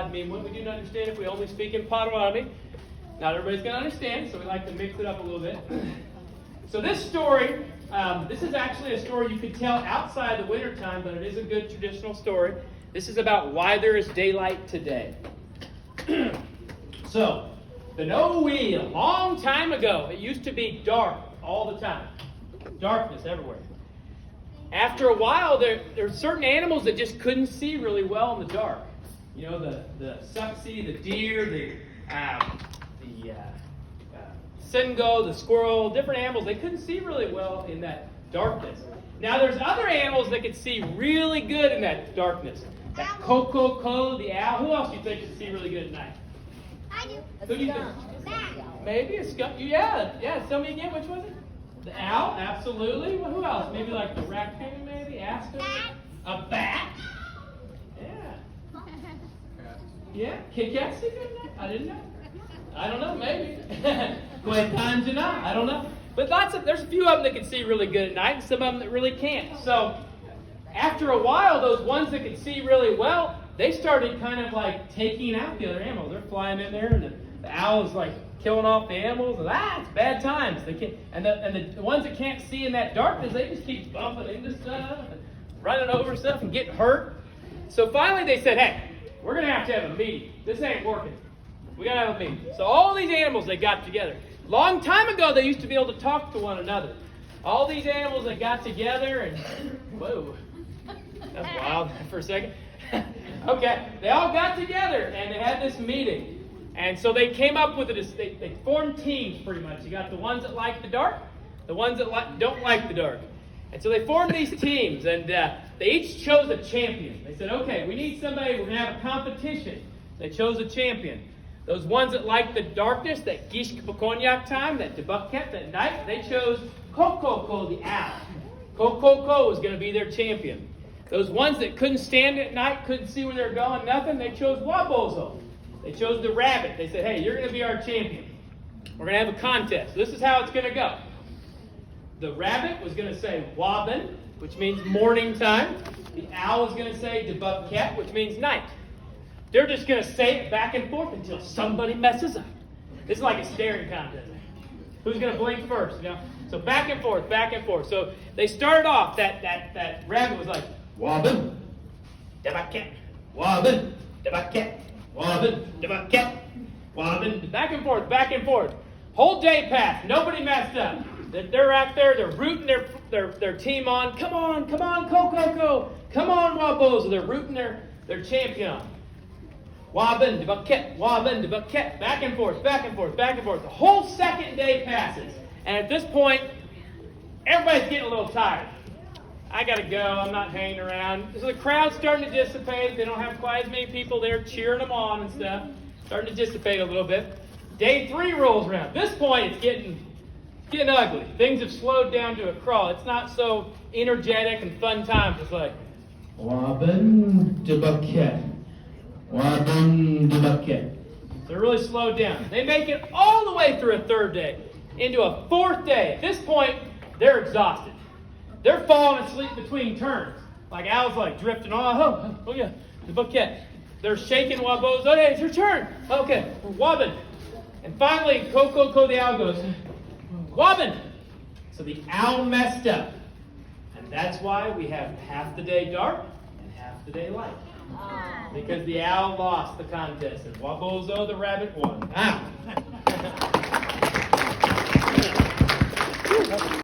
I mean, what we do not understand if we only speak in Potawatomi. Not everybody's going to understand, so we like to mix it up a little bit. So this story, this is actually a story you could tell outside the wintertime, but it is a good traditional story. This is about why there is daylight today. So, the Noe, a long time ago, it used to be dark all the time. Darkness everywhere. After a while, there are certain animals that just couldn't see really well in the dark. You know, the suxie, the deer, the singo, the squirrel, different animals, they couldn't see really well in that darkness. Now, there's other animals that could see really good in that darkness. That ko, the owl. Who else do you think can see really good at night? I do. Who do you think? Maybe a skunk. Yeah. Tell me again, which was it? The owl, absolutely. Well, who else? Maybe like the raccoon, maybe? Ask him. A bat? Yeah. Yeah? Kit Kat see good at night? I didn't know. I don't know, maybe. I don't know. But there's a few of them that can see really good at night, and some of them that really can't. So, after a while, those ones that could see really well, they started kind of like taking out the other animals. They're flying in there, and the owl is like killing off the animals. And it's bad times. They can't, and the ones that can't see in that darkness, they just keep bumping into stuff, and running over stuff, and getting hurt. So finally, they said, "Hey, we're gonna have to have a meeting. This ain't working. We gotta have a meeting." So all these animals, they got together. Long time ago, they used to be able to talk to one another. All these animals that got together, and whoa. That's wild for a second. Okay, they all got together and they had this meeting. And so they came up with this, they formed teams pretty much. You got the ones that like the dark, the ones that don't like the dark. And so they formed these teams, and they each chose a champion. They said, okay, we need somebody, we're going to have a competition. They chose a champion. Those ones that like the darkness, that gish pakonyak time, that debucket, that night, they chose Kokoko, the owl. Kokoko was going to be their champion. Those ones that couldn't stand at night, couldn't see where they were going, nothing, they chose Wabozo. They chose the rabbit. They said, hey, you're going to be our champion. We're going to have a contest. This is how it's going to go. The rabbit was going to say Wabin, which means morning time. The owl was going to say Debucket, which means night. They're just going to say it back and forth until somebody messes up. This is like a staring contest. Who's going to blink first? You know? So back and forth, back and forth. So they started off, that rabbit was like, Wabin, Debucket, Wabin, Debucket, Wabin, Debucket, Wabin. Back and forth, back and forth. Whole day passed. Nobody messed up. They're out there. They're rooting their team on. Come on, Kokoko. Come on, Wabozo. They're rooting their champion on. Wabin, Debucket, Wabin, Debucket. Back and forth, back and forth, back and forth. The whole second day passes. And at this point, everybody's getting a little tired. I got to go. I'm not hanging around. So the crowd's starting to dissipate. They don't have quite as many people there cheering them on and stuff. Starting to dissipate a little bit. Day 3 rolls around. At this point, it's getting ugly. Things have slowed down to a crawl. It's not so energetic and fun times. It's like, Wabin Debucket. Wabin Debucket. They're really slowed down. They make it all the way through a 3rd day. Into a 4th day. At this point, they're exhausted. They're falling asleep between turns. Like Al's like drifting on. Oh yeah, the bucket. They're shaking Wabozo. Oh, hey, it's your turn. Okay, we're Wabin. And finally, Kokoko the owl goes, Wabin. So the owl messed up. And that's why we have half the day dark and half the day light. Because the owl lost the contest and Wabozo the rabbit won.